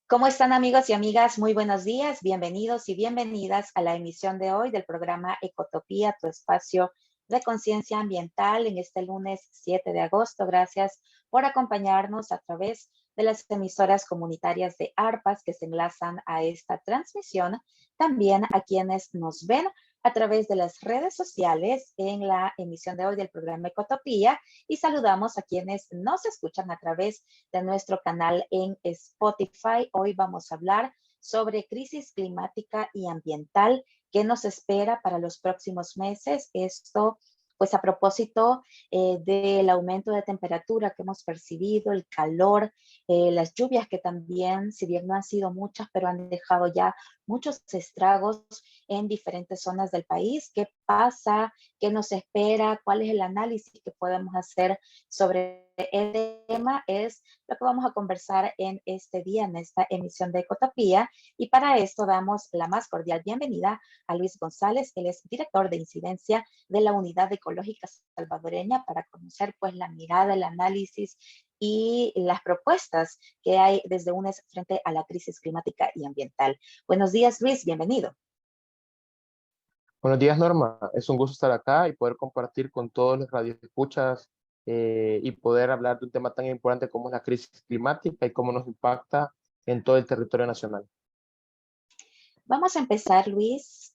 ¿Cómo están amigos y amigas? Muy buenos días, bienvenidos y bienvenidas a la emisión de hoy del programa Ecotopía, tu espacio de conciencia ambiental en este lunes 7 de agosto. Gracias por acompañarnos a través de las emisoras comunitarias de ARPAS que se enlazan a esta transmisión. También a quienes nos ven a través de las redes sociales en la emisión de hoy del programa Ecotopía y saludamos a quienes nos escuchan a través de nuestro canal en Spotify. Hoy vamos a hablar sobre crisis climática y ambiental. ¿Qué nos espera para los próximos meses? Esto, pues a propósito del aumento de temperatura que hemos percibido, el calor, las lluvias que también, si bien no han sido muchas, pero han dejado ya muchos estragos en diferentes zonas del país. ¿Qué pasa? ¿Qué nos espera? ¿Cuál es el análisis que podemos hacer sobre el tema? Es lo que vamos a conversar en este día, en esta emisión de Ecotopía. Y para esto damos la más cordial bienvenida a Luis González. Él es director de incidencia de la Unidad Ecológica Salvadoreña para conocer pues la mirada, el análisis y las propuestas que hay desde UNES frente a la crisis climática y ambiental. Buenos días, Luis, bienvenido. Buenos días, Norma. Es un gusto estar acá y poder compartir con todos los radioescuchas y poder hablar de un tema tan importante como es la crisis climática y cómo nos impacta en todo el territorio nacional. Vamos a empezar, Luis,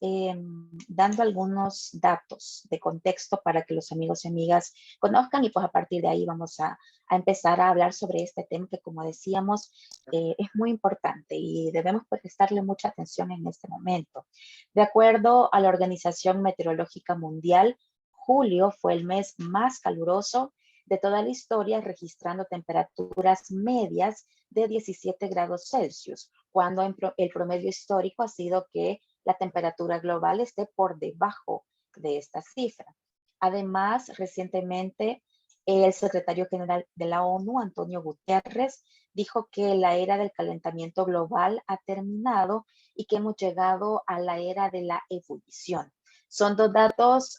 dando algunos datos de contexto para que los amigos y amigas conozcan y pues a partir de ahí vamos a empezar a hablar sobre este tema que, como decíamos, es muy importante y debemos prestarle mucha atención en este momento. De acuerdo a la Organización Meteorológica Mundial, julio fue el mes más caluroso de toda la historia, registrando temperaturas medias de 17 grados Celsius, cuando el promedio histórico ha sido que la temperatura global esté por debajo de esta cifra. Además, recientemente, el secretario general de la ONU, Antonio Guterres, dijo que la era del calentamiento global ha terminado y que hemos llegado a la era de la ebullición. Son dos datos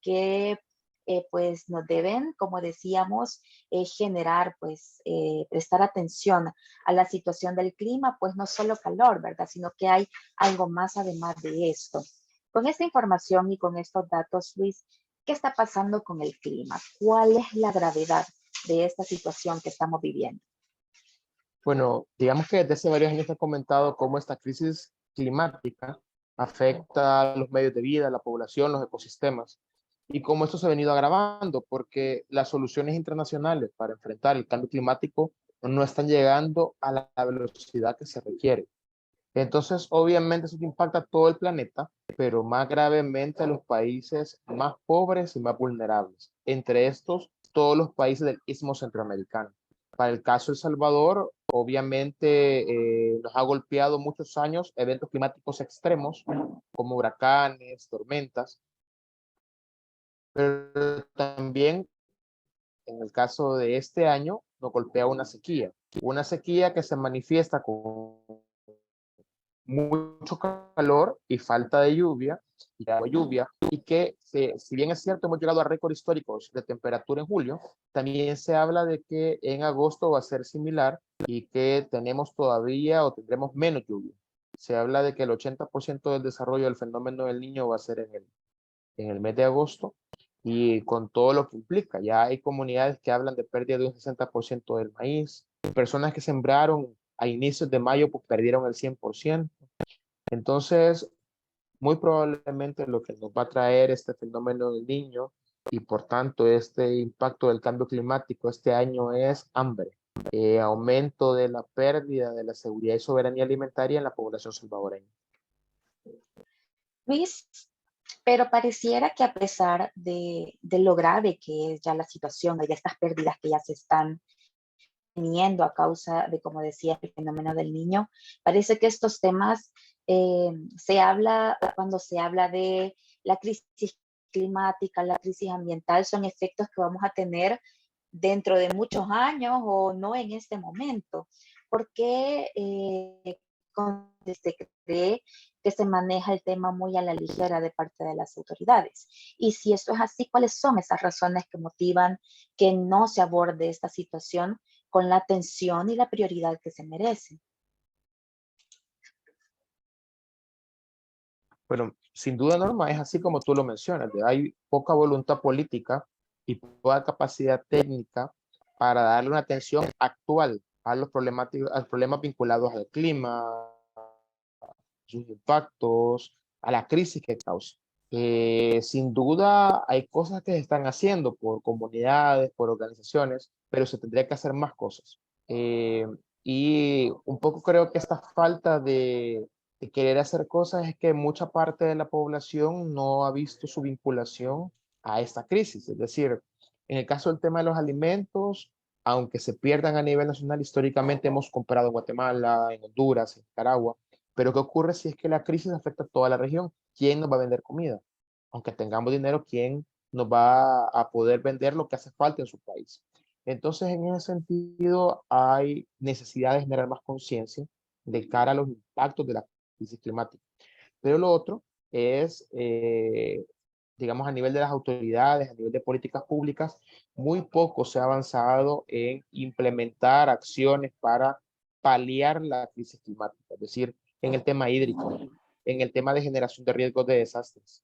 que pues nos deben, como decíamos, generar, pues prestar atención a la situación del clima, pues no solo calor, ¿verdad? Sino que hay algo más además de esto. Con esta información y con estos datos, Luis, ¿qué está pasando con el clima? ¿Cuál es la gravedad de esta situación que estamos viviendo? Bueno, digamos que desde hace varios años se ha comentado cómo esta crisis climática afecta a los medios de vida, la población, los ecosistemas, y cómo esto se ha venido agravando, porque las soluciones internacionales para enfrentar el cambio climático no están llegando a la velocidad que se requiere. Entonces, obviamente, eso impacta a todo el planeta, pero más gravemente a los países más pobres y más vulnerables. Entre estos, todos los países del Istmo Centroamericano. Para el caso de El Salvador, obviamente nos ha golpeado muchos años eventos climáticos extremos, como huracanes, tormentas, pero también en el caso de este año nos golpea una sequía que se manifiesta con mucho calor y falta de lluvia, y que si bien es cierto hemos llegado a récords históricos de temperatura en julio, también se habla de que en agosto va a ser similar y que tenemos todavía o tendremos menos lluvia. Se habla de que el 80% del desarrollo del fenómeno del Niño va a ser en el mes de agosto y con todo lo que implica. Ya hay comunidades que hablan de pérdida de un 60% del maíz, personas que sembraron a inicios de mayo pues perdieron el 100%. Entonces, muy probablemente lo que nos va a traer este fenómeno del Niño y por tanto este impacto del cambio climático este año es hambre, aumento de la pérdida de la seguridad y soberanía alimentaria en la población salvadoreña. Luis, pero pareciera que a pesar de lo grave que es ya la situación y de estas pérdidas que ya se están teniendo a causa de, como decía, el fenómeno del niño. Parece que estos temas se habla, cuando se habla de la crisis climática, la crisis ambiental, son efectos que vamos a tener dentro de muchos años o no en este momento. ¿Por qué se cree que se maneja el tema muy a la ligera de parte de las autoridades? Y si esto es así, ¿cuáles son esas razones que motivan que no se aborde esta situación con la atención y la prioridad que se merece? Bueno, sin duda, Norma, es así como tú lo mencionas, hay poca voluntad política y poca capacidad técnica para darle una atención actual a los a los problemas vinculados al clima, sus impactos, a la crisis que causa. Sin duda hay cosas que se están haciendo por comunidades, por organizaciones, pero se tendría que hacer más cosas. Eh, y un poco creo que esta falta de querer hacer cosas es que mucha parte de la población no ha visto su vinculación a esta crisis. Es decir, en el caso del tema de los alimentos, aunque se pierdan a nivel nacional, históricamente hemos comprado en Guatemala, en Honduras, en Nicaragua, pero ¿qué ocurre si es que la crisis afecta a toda la región? ¿Quién nos va a vender comida? Aunque tengamos dinero, ¿quién nos va a poder vender lo que hace falta en su país? Entonces, en ese sentido, hay necesidad de generar más conciencia de cara a los impactos de la crisis climática. Pero lo otro es, digamos, a nivel de las autoridades, a nivel de políticas públicas, muy poco se ha avanzado en implementar acciones para paliar la crisis climática, es decir, en el tema hídrico, en el tema de generación de riesgos de desastres,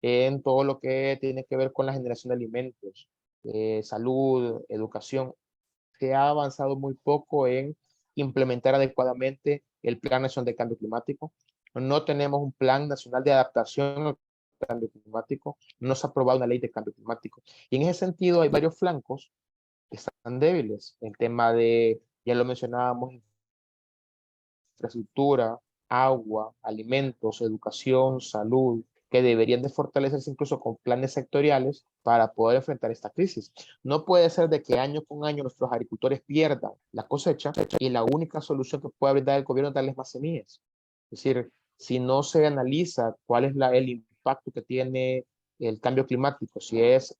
en todo lo que tiene que ver con la generación de alimentos, salud, educación. Se ha avanzado muy poco en implementar adecuadamente el Plan Nacional de Cambio Climático. No tenemos un Plan Nacional de Adaptación al Cambio Climático. No se ha aprobado una ley de cambio climático. Y en ese sentido hay varios flancos que están débiles. El tema de, ya lo mencionábamos, infraestructura, agua, alimentos, educación, salud, que deberían de fortalecerse incluso con planes sectoriales para poder enfrentar esta crisis. No puede ser de que año con año nuestros agricultores pierdan la cosecha y la única solución que puede brindar el gobierno es darles más semillas. Es decir, si no se analiza cuál es el impacto que tiene el cambio climático, si es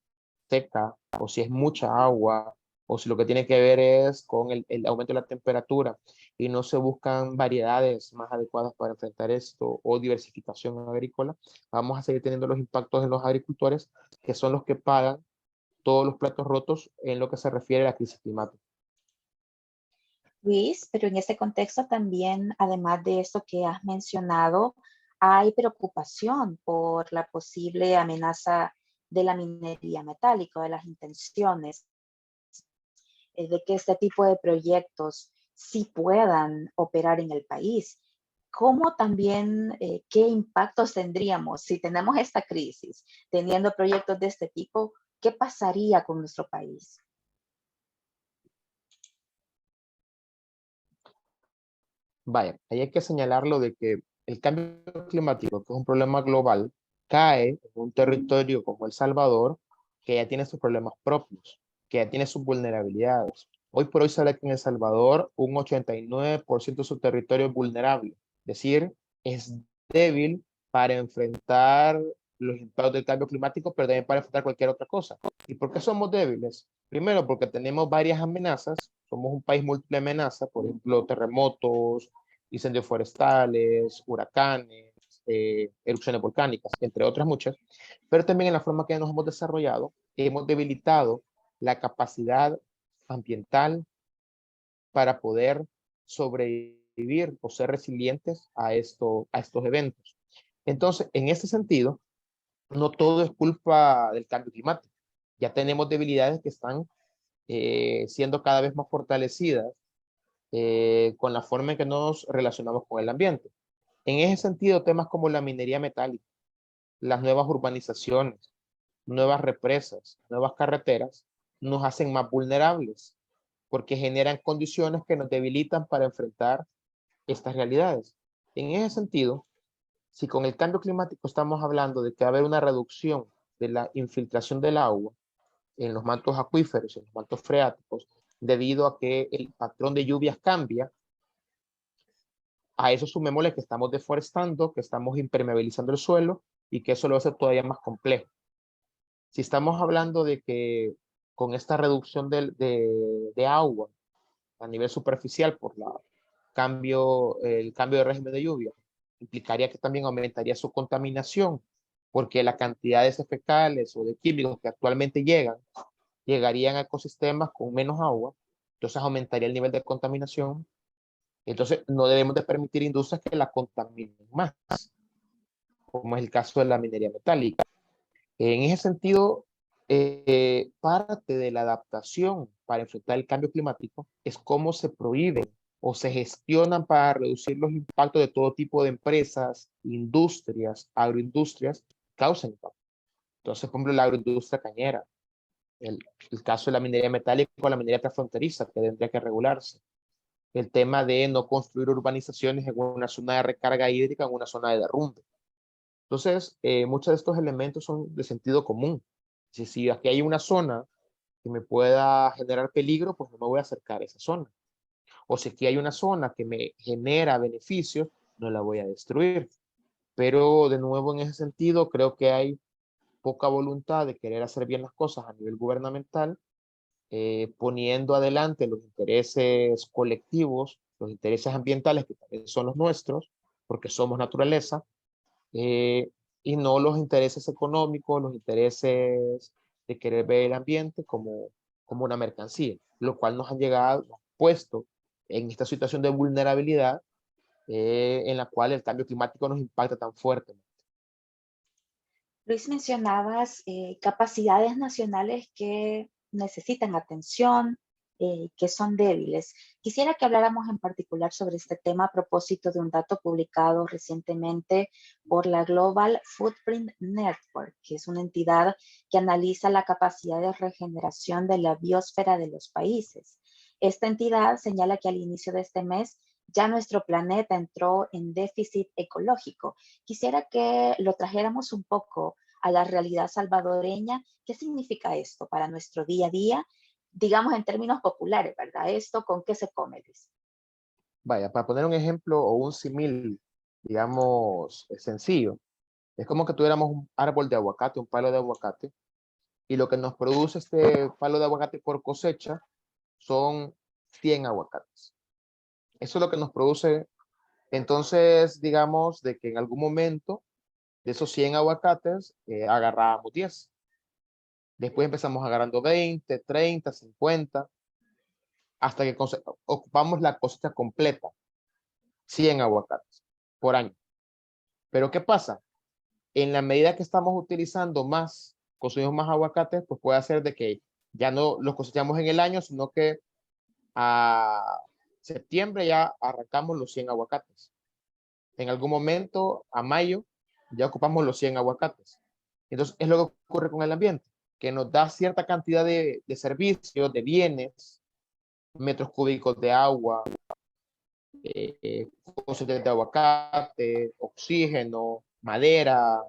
seca o si es mucha agua o si lo que tiene que ver es con el aumento de la temperatura y no se buscan variedades más adecuadas para enfrentar esto o diversificación agrícola, vamos a seguir teniendo los impactos en los agricultores, que son los que pagan todos los platos rotos en lo que se refiere a la crisis climática. Luis, pero en este contexto también, además de esto que has mencionado, hay preocupación por la posible amenaza de la minería metálica, de las intenciones de que este tipo de proyectos sí puedan operar en el país. ¿Cómo también, qué impactos tendríamos si tenemos esta crisis, teniendo proyectos de este tipo? ¿Qué pasaría con nuestro país? Vaya, ahí hay que señalarlo de que el cambio climático, que es un problema global, cae en un territorio como El Salvador, que ya tiene sus problemas propios, que ya tiene sus vulnerabilidades. Hoy por hoy se sabe que en El Salvador un 89% de su territorio es vulnerable, es decir, es débil para enfrentar los impactos del cambio climático, pero también para enfrentar cualquier otra cosa. ¿Y por qué somos débiles? Primero, porque tenemos varias amenazas, somos un país múltiple amenaza, por ejemplo, terremotos, incendios forestales, huracanes, erupciones volcánicas, entre otras muchas, pero también en la forma que nos hemos desarrollado, hemos debilitado la capacidad ambiental para poder sobrevivir o ser resilientes a estos eventos. Entonces, en este sentido, no todo es culpa del cambio climático. Ya tenemos debilidades que están siendo cada vez más fortalecidas con la forma en que nos relacionamos con el ambiente. En ese sentido, temas como la minería metálica, las nuevas urbanizaciones, nuevas represas, nuevas carreteras, nos hacen más vulnerables porque generan condiciones que nos debilitan para enfrentar estas realidades. En ese sentido, si con el cambio climático estamos hablando de que va a haber una reducción de la infiltración del agua en los mantos acuíferos, en los mantos freáticos, debido a que el patrón de lluvias cambia, a eso sumémosle que estamos deforestando, que estamos impermeabilizando el suelo y que eso lo hace todavía más complejo. Si estamos hablando de que con esta reducción de agua a nivel superficial por el cambio de régimen de lluvia, implicaría que también aumentaría su contaminación, porque la cantidad de heces fecales o de químicos que actualmente llegarían a ecosistemas con menos agua, entonces aumentaría el nivel de contaminación. Entonces no debemos de permitir industrias que la contaminen más. como es el caso de la minería metálica. En ese sentido, parte de la adaptación para enfrentar el cambio climático es cómo se prohíben o se gestionan para reducir los impactos de todo tipo de empresas, industrias, agroindustrias que causan impacto. Entonces, por ejemplo, la agroindustria cañera, el, el caso de la minería metálica o la minería transfronteriza, que tendría que regularse. El tema de no construir urbanizaciones en una zona de recarga hídrica, en una zona de derrumbe. Entonces, muchos de estos elementos son de sentido común. Si aquí hay una zona que me pueda generar peligro, pues no me voy a acercar a esa zona. O si aquí hay una zona que me genera beneficios, no la voy a destruir. Pero de nuevo, en ese sentido, creo que hay poca voluntad de querer hacer bien las cosas a nivel gubernamental, poniendo adelante los intereses colectivos, los intereses ambientales, que también son los nuestros, porque somos naturaleza, y no los intereses económicos, los intereses de querer ver el ambiente como una mercancía, lo cual nos nos ha puesto en esta situación de vulnerabilidad, en la cual el cambio climático nos impacta tan fuerte. Luis, mencionabas capacidades nacionales que necesitan atención, que son débiles. Quisiera que habláramos en particular sobre este tema a propósito de un dato publicado recientemente por la Global Footprint Network, que es una entidad que analiza la capacidad de regeneración de la biosfera de los países. Esta entidad señala que al inicio de este mes ya nuestro planeta entró en déficit ecológico. Quisiera que lo trajéramos un poco a la realidad salvadoreña. ¿Qué significa esto para nuestro día a día? Digamos en términos populares, ¿verdad? ¿Esto con qué se come, Luis? Vaya, para poner un ejemplo o un símil, digamos, sencillo, es como que tuviéramos un árbol de aguacate, un palo de aguacate, y lo que nos produce este palo de aguacate por cosecha son 100 aguacates. Eso es lo que nos produce. Entonces, digamos, de que en algún momento de esos 100 aguacates agarrábamos 10. Después empezamos agarrando 20, 30, 50, hasta que ocupamos la cosecha completa, 100 aguacates por año. Pero ¿qué pasa? En la medida que estamos utilizando más, consumimos más aguacates, pues puede hacer de que ya no los cosechamos en el año, sino que a septiembre ya arrancamos los 100 aguacates. En algún momento, a mayo, ya ocupamos los 100 aguacates. Entonces, es lo que ocurre con el ambiente, que nos da cierta cantidad de servicios, de bienes, metros cúbicos de agua, cosechas de aguacate, oxígeno, madera,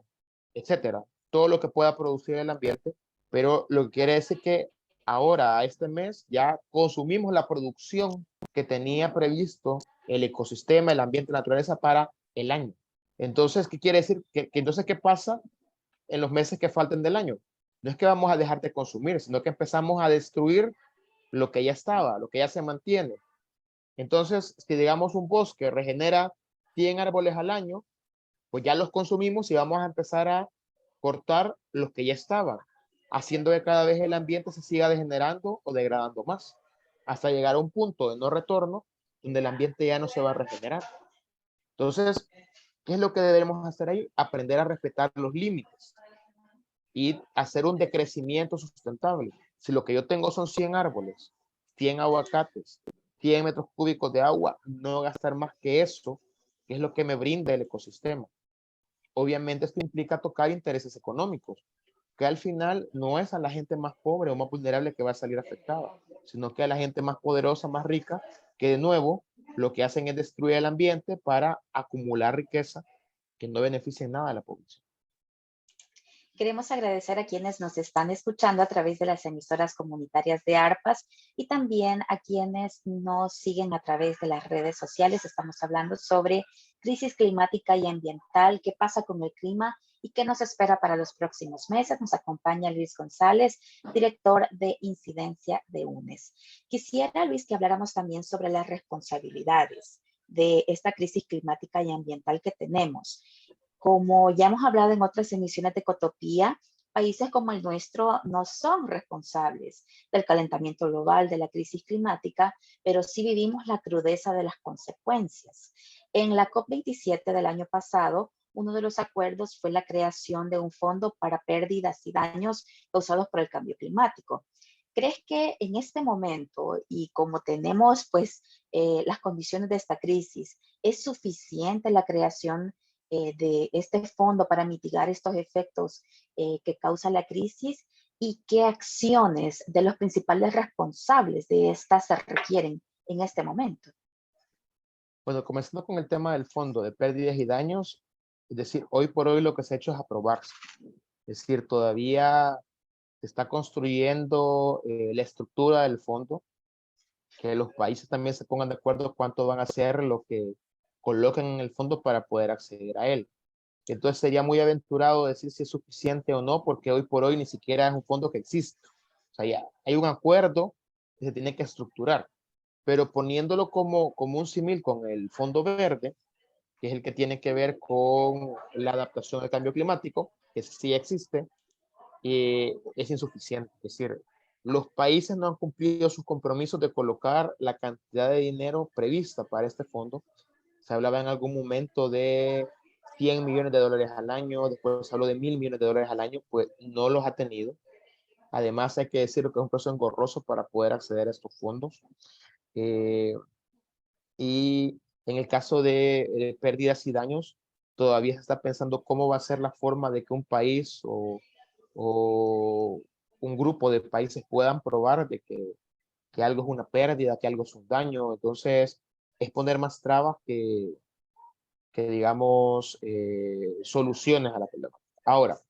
etcétera. Todo lo que pueda producir el ambiente, pero lo que quiere decir que ahora, a este mes, ya consumimos la producción que tenía previsto el ecosistema, el ambiente, la naturaleza para el año. Entonces, ¿qué quiere decir? Entonces, ¿qué pasa en los meses que falten del año? No es que vamos a dejar de consumir, sino que empezamos a destruir lo que ya estaba, lo que ya se mantiene. Entonces, si digamos un bosque regenera 100 árboles al año, pues ya los consumimos y vamos a empezar a cortar los que ya estaban, haciendo que cada vez el ambiente se siga degenerando o degradando más, hasta llegar a un punto de no retorno donde el ambiente ya no se va a regenerar. Entonces, ¿qué es lo que debemos hacer ahí? Aprender a respetar los límites y hacer un decrecimiento sustentable. Si lo que yo tengo son 100 árboles, 100 aguacates, 100 metros cúbicos de agua, no gastar más que eso, que es lo que me brinda el ecosistema. Obviamente esto implica tocar intereses económicos, que al final no es a la gente más pobre o más vulnerable que va a salir afectada, sino que a la gente más poderosa, más rica, que de nuevo lo que hacen es destruir el ambiente para acumular riqueza que no beneficia en nada a la población. Queremos agradecer a quienes nos están escuchando a través de las emisoras comunitarias de ARPAS y también a quienes nos siguen a través de las redes sociales. Estamos hablando sobre crisis climática y ambiental, qué pasa con el clima y qué nos espera para los próximos meses. Nos acompaña Luis González, director de incidencia de UNES. Quisiera, Luis, que habláramos también sobre las responsabilidades de esta crisis climática y ambiental que tenemos. Como ya hemos hablado en otras emisiones de Ecotopía, países como el nuestro no son responsables del calentamiento global, de la crisis climática, pero sí vivimos la crudeza de las consecuencias. En la COP27 del año pasado, uno de los acuerdos fue la creación de un fondo para pérdidas y daños causados por el cambio climático. ¿Crees que en este momento y como tenemos pues las condiciones de esta crisis, es suficiente la creación de este fondo para mitigar estos efectos que causa la crisis? ¿Y qué acciones de los principales responsables de esta se requieren en este momento? Bueno, comenzando con el tema del fondo de pérdidas y daños, es decir, hoy por hoy lo que se ha hecho es aprobarse. Es decir, todavía se está construyendo la estructura del fondo, que los países también se pongan de acuerdo cuánto van a hacer lo que coloquen en el fondo para poder acceder a él. Entonces sería muy aventurado decir si es suficiente o no, porque hoy por hoy ni siquiera es un fondo que existe. O sea, ya hay un acuerdo que se tiene que estructurar, pero poniéndolo como un símil con el Fondo Verde, que es el que tiene que ver con la adaptación al cambio climático, que sí existe, es insuficiente. Es decir, los países no han cumplido sus compromisos de colocar la cantidad de dinero prevista para este fondo. Se hablaba en algún momento de 100 millones de dólares al año, después se habló de 1.000 millones de dólares al año, pues no los ha tenido. Además, hay que decir que es un proceso engorroso para poder acceder a estos fondos. Eh, y en el caso de pérdidas y daños, todavía se está pensando cómo va a ser la forma de que un país o un grupo de países puedan probar de que algo es una pérdida, que algo es un daño. Entonces, es poner más trabas que digamos, soluciones a la problemática. Ahora,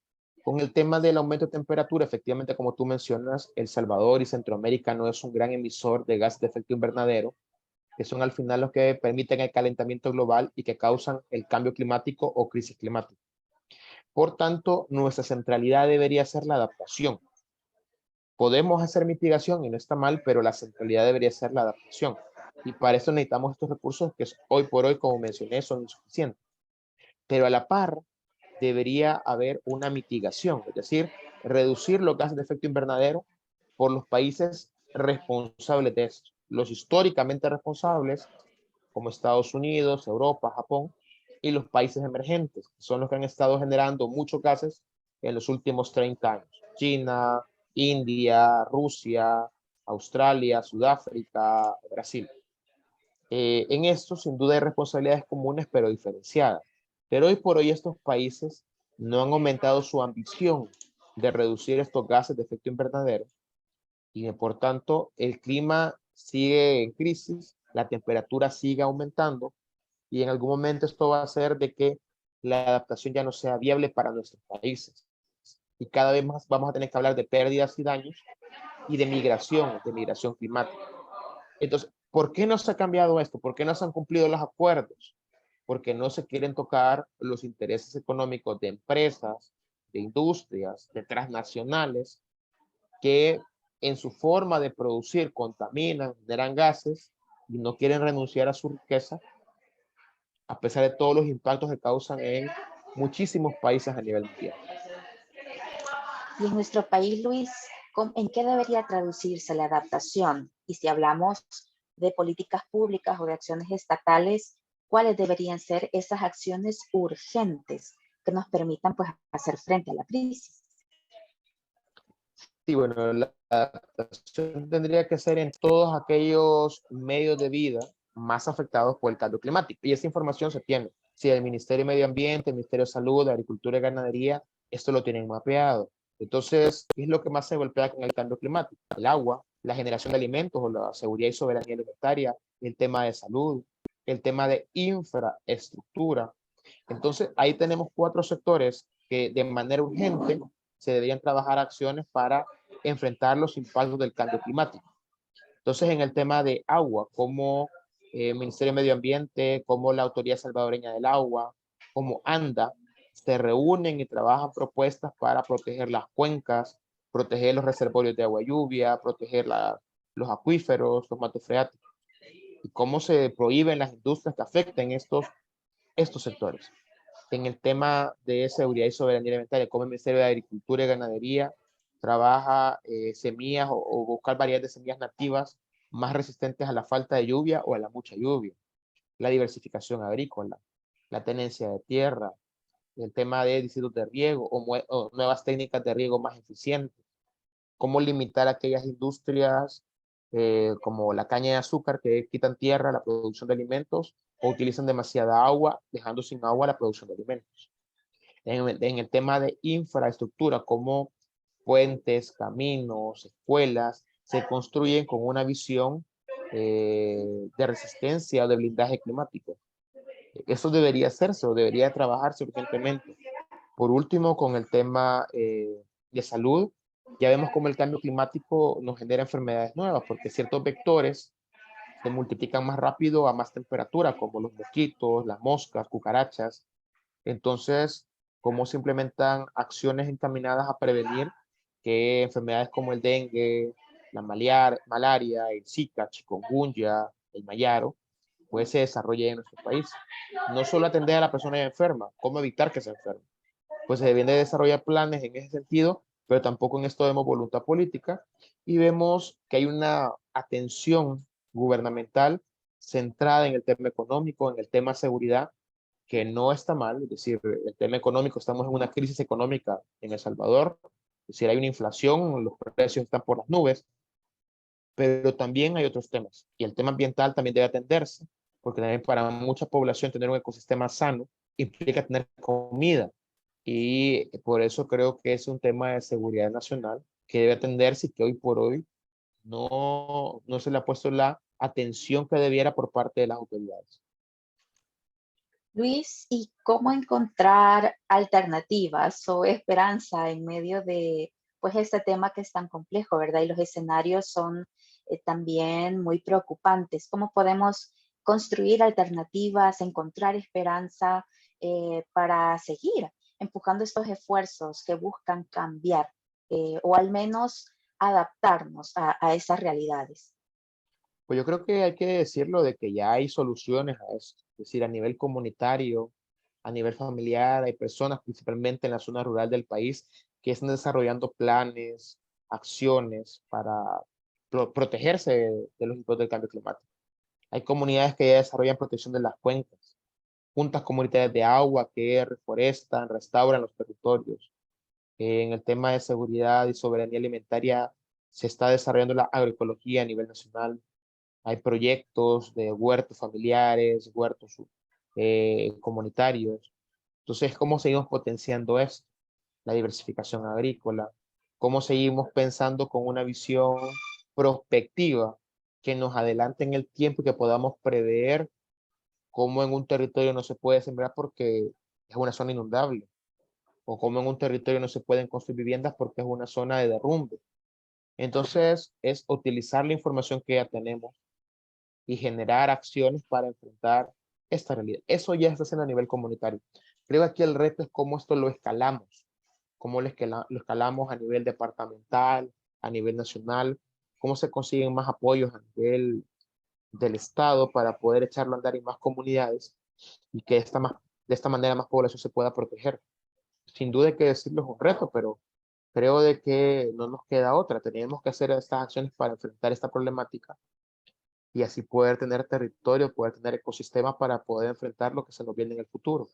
con el tema del aumento de temperatura, efectivamente, como tú mencionas, El Salvador y Centroamérica no es un gran emisor de gas de efecto invernadero, que son al final los que permiten el calentamiento global y que causan el cambio climático o crisis climática. Por tanto, nuestra centralidad debería ser la adaptación. Podemos hacer mitigación y no está mal, pero la centralidad debería ser la adaptación. Y para eso necesitamos estos recursos que hoy por hoy, como mencioné, son insuficientes. Pero a la par debería haber una mitigación, es decir, reducir los gases de efecto invernadero por los países responsables de esto. Los históricamente responsables, como Estados Unidos, Europa, Japón, y los países emergentes, que son los que han estado generando muchos gases en los últimos 30 años. China, India, Rusia, Australia, Sudáfrica, Brasil. En esto, sin duda, hay responsabilidades comunes, pero diferenciadas. Pero hoy por hoy estos países no han aumentado su ambición de reducir estos gases de efecto invernadero y por tanto el clima sigue en crisis, la temperatura sigue aumentando y en algún momento esto va a hacer de que la adaptación ya no sea viable para nuestros países. Y cada vez más vamos a tener que hablar de pérdidas y daños y de migración climática. Entonces, ¿por qué no se ha cambiado esto? ¿Por qué no se han cumplido los acuerdos? Porque no se quieren tocar los intereses económicos de empresas, de industrias, de transnacionales, que en su forma de producir contaminan, generan gases y no quieren renunciar a su riqueza, a pesar de todos los impactos que causan en muchísimos países a nivel mundial. Y en nuestro país, Luis, ¿en qué debería traducirse la adaptación? Y si hablamos de políticas públicas o de acciones estatales, ¿cuáles deberían ser esas acciones urgentes que nos permitan pues, hacer frente a la crisis? Sí, bueno, la adaptación tendría que ser en todos aquellos medios de vida más afectados por el cambio climático. Y esa información se tiene. Si el Ministerio de Medio Ambiente, el Ministerio de Salud, Agricultura y Ganadería, esto lo tienen mapeado. Entonces, ¿qué es lo que más se golpea con el cambio climático? El agua, la generación de alimentos o la seguridad y soberanía alimentaria, el tema de salud, el tema de infraestructura. Entonces, ahí tenemos 4 sectores que de manera urgente se deberían trabajar acciones para enfrentar los impactos del cambio climático. Entonces, en el tema de agua, como el Ministerio de Medio Ambiente, como la Autoridad Salvadoreña del Agua, como ANDA, se reúnen y trabajan propuestas para proteger las cuencas, proteger los reservorios de agua lluvia, proteger los acuíferos, los mantos freáticos, y cómo se prohíben las industrias que afecten estos sectores. En el tema de seguridad y soberanía alimentaria, como el Ministerio de Agricultura y Ganadería trabaja semillas o buscar variedades de semillas nativas más resistentes a la falta de lluvia o a la mucha lluvia, la diversificación agrícola, la tenencia de tierra, el tema de distritos de riego o nuevas técnicas de riego más eficientes, cómo limitar aquellas industrias como la caña de azúcar que quitan tierra a la producción de alimentos o utilizan demasiada agua, dejando sin agua la producción de alimentos. En el tema de infraestructura, como puentes, caminos, escuelas, se construyen con una visión de resistencia o de blindaje climático. Eso debería hacerse o debería trabajarse urgentemente. Por último, con el tema de salud, ya vemos cómo el cambio climático nos genera enfermedades nuevas, porque ciertos vectores se multiplican más rápido a más temperatura, como los mosquitos, las moscas, cucarachas. Entonces, cómo se implementan acciones encaminadas a prevenir que enfermedades como el dengue, la malaria, el Zika, chikungunya, el mayaro, pues se desarrolle en nuestro país. No solo atender a la persona enferma, cómo evitar que se enferme. Pues se deben de desarrollar planes en ese sentido, pero tampoco en esto vemos voluntad política y vemos que hay una atención gubernamental centrada en el tema económico, en el tema seguridad, que no está mal, es decir, el tema económico, estamos en una crisis económica en El Salvador, es decir, hay una inflación, los precios están por las nubes, pero también hay otros temas. Y el tema ambiental también debe atenderse, porque también para mucha población tener un ecosistema sano implica tener comida. Y por eso creo que es un tema de seguridad nacional que debe atenderse y que hoy por hoy no se le ha puesto la atención que debiera por parte de las autoridades. Luis, ¿y cómo encontrar alternativas o esperanza en medio de pues este tema que es tan complejo, ¿verdad? Y los escenarios son también muy preocupantes. ¿Cómo podemos construir alternativas, encontrar esperanza para seguir empujando estos esfuerzos que buscan cambiar o al menos adaptarnos a esas realidades? Pues yo creo que hay que decirlo de que ya hay soluciones a esto. Es decir, a nivel comunitario, a nivel familiar, hay personas, principalmente en la zona rural del país, que están desarrollando planes, acciones para protegerse de los impactos del cambio climático. Hay comunidades que ya desarrollan protección de las cuencas, juntas comunitarias de agua que reforestan, restauran los territorios. En el tema de seguridad y soberanía alimentaria se está desarrollando la agroecología a nivel nacional. Hay proyectos de huertos familiares, huertos comunitarios. Entonces, ¿cómo seguimos potenciando esto? La diversificación agrícola. ¿Cómo seguimos pensando con una visión prospectiva que nos adelante en el tiempo y que podamos prever cómo en un territorio no se puede sembrar porque es una zona inundable? O cómo en un territorio no se pueden construir viviendas porque es una zona de derrumbe. Entonces, es utilizar la información que ya tenemos y generar acciones para enfrentar esta realidad. Eso ya está haciendo a nivel comunitario. Creo que aquí el reto es cómo esto lo escalamos, cómo lo escalamos a nivel departamental, a nivel nacional, cómo se consiguen más apoyos a nivel del Estado para poder echarlo a andar en más comunidades y que de esta manera más población se pueda proteger. Sin duda hay que decirlo, es un reto, pero creo de que no nos queda otra. Tenemos que hacer estas acciones para enfrentar esta problemática y así poder tener territorio, poder tener ecosistemas para poder enfrentar lo que se nos viene en el futuro.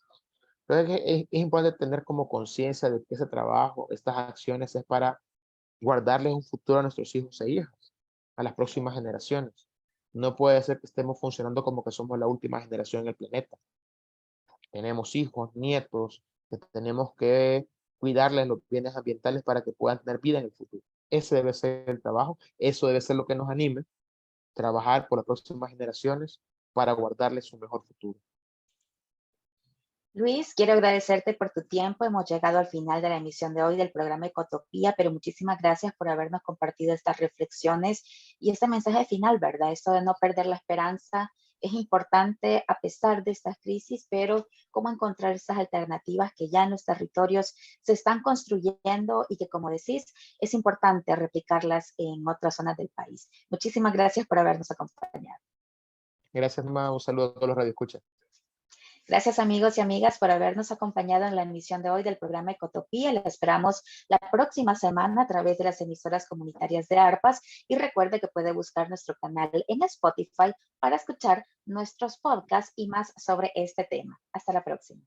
Entonces es importante tener como conciencia de que ese trabajo, estas acciones es para guardarles un futuro a nuestros hijos e hijas, a las próximas generaciones. No puede ser que estemos funcionando como que somos la última generación en el planeta. Tenemos hijos, nietos, que tenemos que cuidarles los bienes ambientales para que puedan tener vida en el futuro. Ese debe ser el trabajo, eso debe ser lo que nos anime trabajar por las próximas generaciones para guardarles un mejor futuro. Luis, quiero agradecerte por tu tiempo. Hemos llegado al final de la emisión de hoy del programa Ecotopía, pero muchísimas gracias por habernos compartido estas reflexiones y este mensaje final, ¿verdad? Esto de no perder la esperanza es importante a pesar de estas crisis, pero cómo encontrar estas alternativas que ya en los territorios se están construyendo y que, como decís, es importante replicarlas en otras zonas del país. Muchísimas gracias por habernos acompañado. Gracias, Ma. Un saludo a todos los radioescuchas. Gracias amigos y amigas por habernos acompañado en la emisión de hoy del programa Ecotopía. Les esperamos la próxima semana a través de las emisoras comunitarias de ARPAS y recuerde que puede buscar nuestro canal en Spotify para escuchar nuestros podcasts y más sobre este tema. Hasta la próxima.